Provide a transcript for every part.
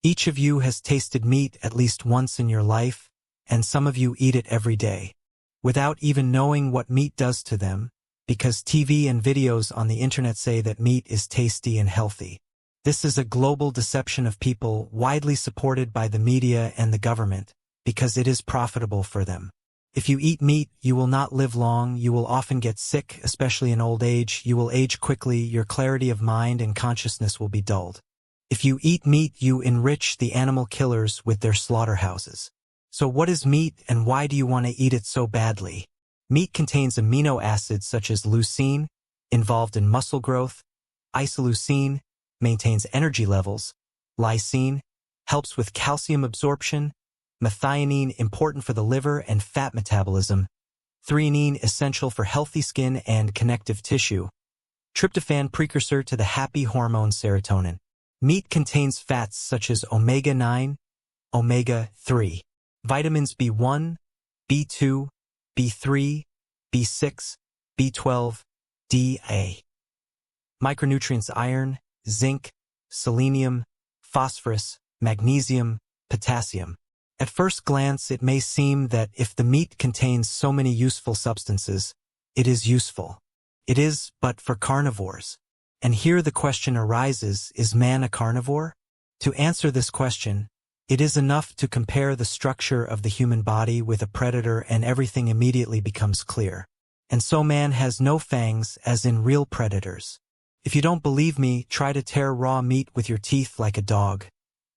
Each of you has tasted meat at least once in your life, and some of you eat it every day, without even knowing what meat does to them, because TV and videos on the internet say that meat is tasty and healthy. This is a global deception of people, widely supported by the media and the government, because it is profitable for them. If you eat meat, you will not live long, you will often get sick, especially in old age, you will age quickly, your clarity of mind and consciousness will be dulled. If you eat meat, you enrich the animal killers with their slaughterhouses. So what is meat and why do you want to eat it so badly? Meat contains amino acids such as leucine, involved in muscle growth, isoleucine, maintains energy levels, lysine, helps with calcium absorption, methionine, important for the liver and fat metabolism, threonine, essential for healthy skin and connective tissue, tryptophan, precursor to the happy hormone serotonin. Meat contains fats such as omega-9, omega-3, vitamins B1, B2, B3, B6, B12, D, micronutrients iron, zinc, selenium, phosphorus, magnesium, potassium. At first glance, it may seem that if the meat contains so many useful substances, it is useful. It is, but for carnivores. And here the question arises, is man a carnivore? To answer this question, it is enough to compare the structure of the human body with a predator and everything immediately becomes clear. And so man has no fangs as in real predators. If you don't believe me, try to tear raw meat with your teeth like a dog.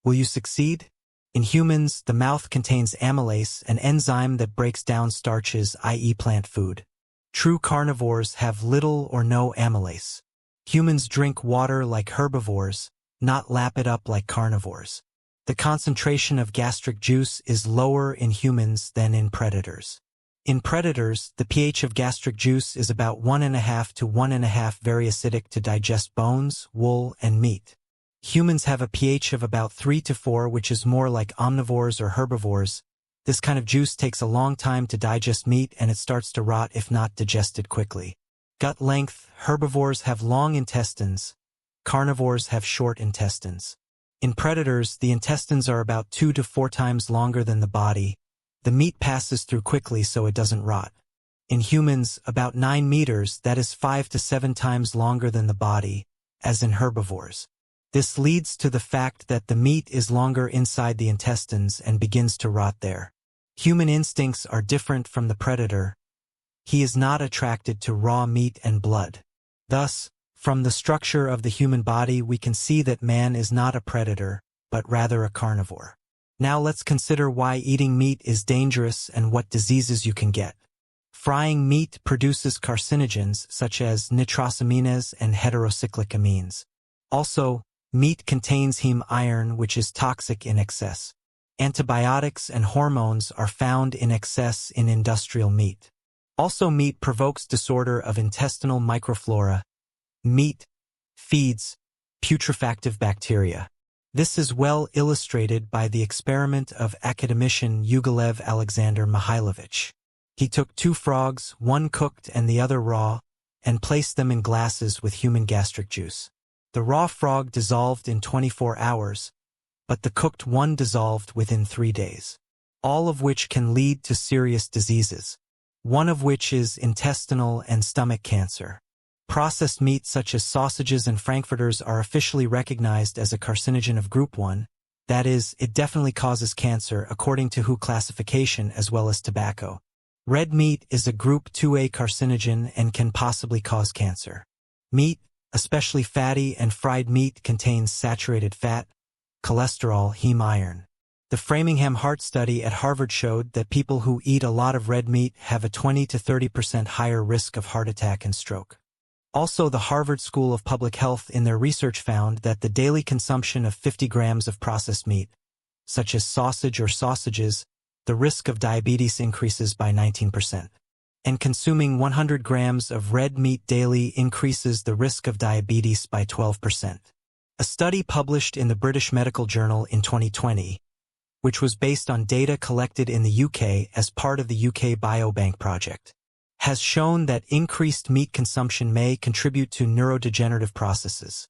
Will you succeed? In humans, the mouth contains amylase, an enzyme that breaks down starches, i.e. plant food. True carnivores have little or no amylase. Humans drink water like herbivores, not lap it up like carnivores. The concentration of gastric juice is lower in humans than in predators. In predators, the pH of gastric juice is about 1.5 to 1.5, very acidic to digest bones, wool, and meat. Humans have a pH of about 3 to 4, which is more like omnivores or herbivores. This kind of juice takes a long time to digest meat and it starts to rot if not digested quickly. Gut length, herbivores have long intestines, carnivores have short intestines. In predators, the intestines are about 2 to 4 times longer than the body. The meat passes through quickly so it doesn't rot. In humans, about 9 meters, that is 5 to 7 times longer than the body, as in herbivores. This leads to the fact that the meat is longer inside the intestines and begins to rot there. Human instincts are different from the predator. He is not attracted to raw meat and blood. Thus, from the structure of the human body, we can see that man is not a predator, but rather a carnivore. Now let's consider why eating meat is dangerous and what diseases you can get. Frying meat produces carcinogens such as nitrosamines and heterocyclic amines. Also, meat contains heme iron, which is toxic in excess. Antibiotics and hormones are found in excess in industrial meat. Also, meat provokes disorder of intestinal microflora. Meat feeds putrefactive bacteria. This is well illustrated by the experiment of academician Yugoslav Alexander Mihailovich. He took 2 frogs, one cooked and the other raw, and placed them in glasses with human gastric juice. The raw frog dissolved in 24 hours, but the cooked one dissolved within 3 days, all of which can lead to serious diseases, one of which is intestinal and stomach cancer. Processed meat such as sausages and frankfurters are officially recognized as a carcinogen of group 1, that is, it definitely causes cancer according to WHO classification as well as tobacco. Red meat is a group 2A carcinogen and can possibly cause cancer. Meat, especially fatty and fried meat, contains saturated fat, cholesterol, heme iron. The Framingham Heart Study at Harvard showed that people who eat a lot of red meat have a 20 to 30% higher risk of heart attack and stroke. Also, the Harvard School of Public Health in their research found that the daily consumption of 50 grams of processed meat, such as sausage or sausages, the risk of diabetes increases by 19%. And consuming 100 grams of red meat daily increases the risk of diabetes by 12%. A study published in the British Medical Journal in 2020, which was based on data collected in the UK as part of the UK Biobank project, has shown that increased meat consumption may contribute to neurodegenerative processes,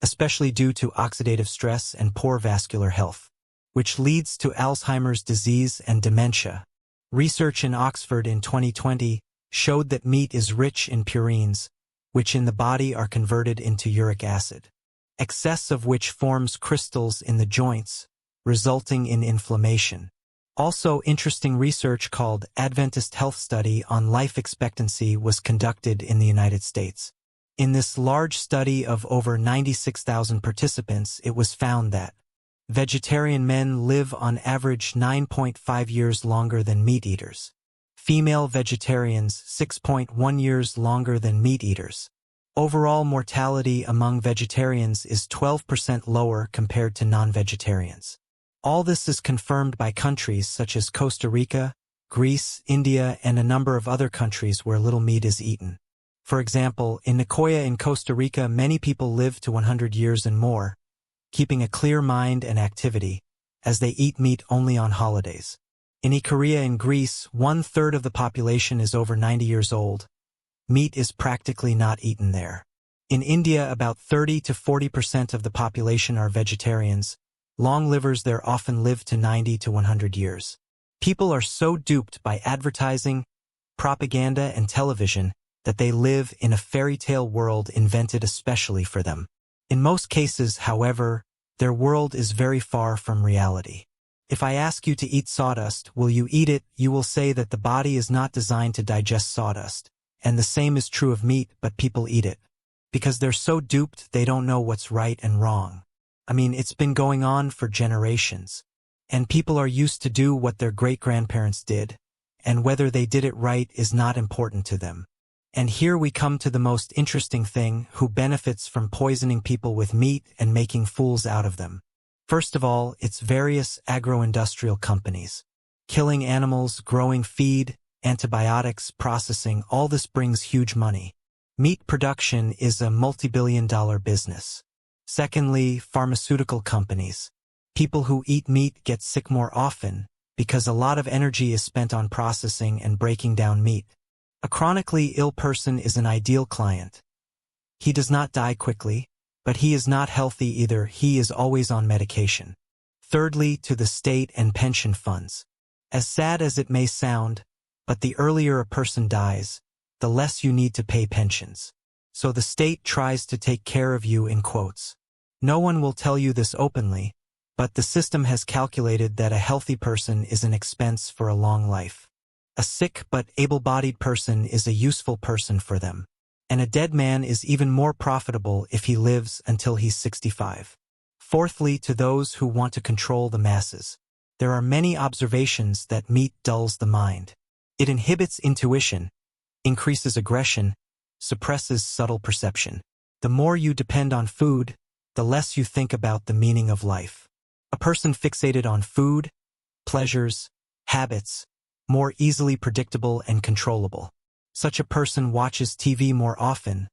especially due to oxidative stress and poor vascular health, which leads to Alzheimer's disease and dementia. Research in Oxford in 2020 showed that meat is rich in purines, which in the body are converted into uric acid, excess of which forms crystals in the joints, resulting in inflammation. Also, interesting research called Adventist Health Study on Life Expectancy was conducted in the United States. In this large study of over 96,000 participants, it was found that vegetarian men live on average 9.5 years longer than meat eaters. Female vegetarians 6.1 years longer than meat eaters. Overall mortality among vegetarians is 12% lower compared to non-vegetarians. All this is confirmed by countries such as Costa Rica, Greece, India, and a number of other countries where little meat is eaten. For example, in Nicoya in Costa Rica, many people live to 100 years and more, keeping a clear mind and activity, as they eat meat only on holidays. In Ikaria in Greece, 1/3 of the population is over 90 years old. Meat is practically not eaten there. In India, about 30 to 40% of the population are vegetarians. Long livers there often live to 90 to 100 years. People are so duped by advertising, propaganda, and television that they live in a fairy tale world invented especially for them. In most cases, however, their world is very far from reality. If I ask you to eat sawdust, will you eat it? You will say that the body is not designed to digest sawdust, and the same is true of meat, but people eat it. Because they're so duped, they don't know what's right and wrong. I mean, it's been going on for generations, and people are used to do what their great-grandparents did, and whether they did it right is not important to them. And here we come to the most interesting thing: who benefits from poisoning people with meat and making fools out of them. First of all, it's various agro-industrial companies. Killing animals, growing feed, antibiotics, processing, all this brings huge money. Meat production is a multi-billion-dollar business. Secondly, pharmaceutical companies. People who eat meat get sick more often because a lot of energy is spent on processing and breaking down meat. A chronically ill person is an ideal client. He does not die quickly, but he is not healthy either. He is always on medication. Thirdly, to the state and pension funds. As sad as it may sound, but the earlier a person dies, the less you need to pay pensions. So the state tries to take care of you in quotes. No one will tell you this openly, but the system has calculated that a healthy person is an expense for a long life. A sick but able-bodied person is a useful person for them. And a dead man is even more profitable if he lives until he's 65. Fourthly, to those who want to control the masses. There are many observations that meat dulls the mind. It inhibits intuition, increases aggression, suppresses subtle perception. The more you depend on food, the less you think about the meaning of life. A person fixated on food, pleasures, habits, more easily predictable and controllable. Such a person watches TV more often,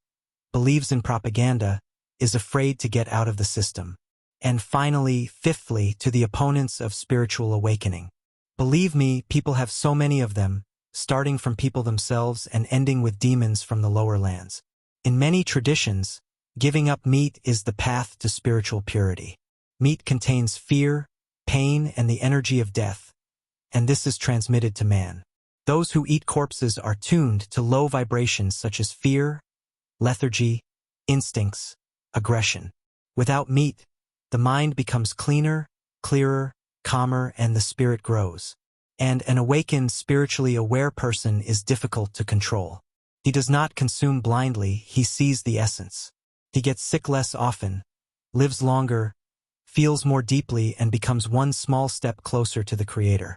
believes in propaganda, is afraid to get out of the system. And finally, fifthly, to the opponents of spiritual awakening. Believe me, people have so many of them, starting from people themselves and ending with demons from the lower lands. In many traditions, giving up meat is the path to spiritual purity. Meat contains fear, pain, and the energy of death, and this is transmitted to man. Those who eat corpses are tuned to low vibrations such as fear, lethargy, instincts, aggression. Without meat, the mind becomes cleaner, clearer, calmer, and the spirit grows. And an awakened, spiritually aware person is difficult to control. He does not consume blindly, he sees the essence. He gets sick less often, lives longer, feels more deeply, and becomes one small step closer to the Creator.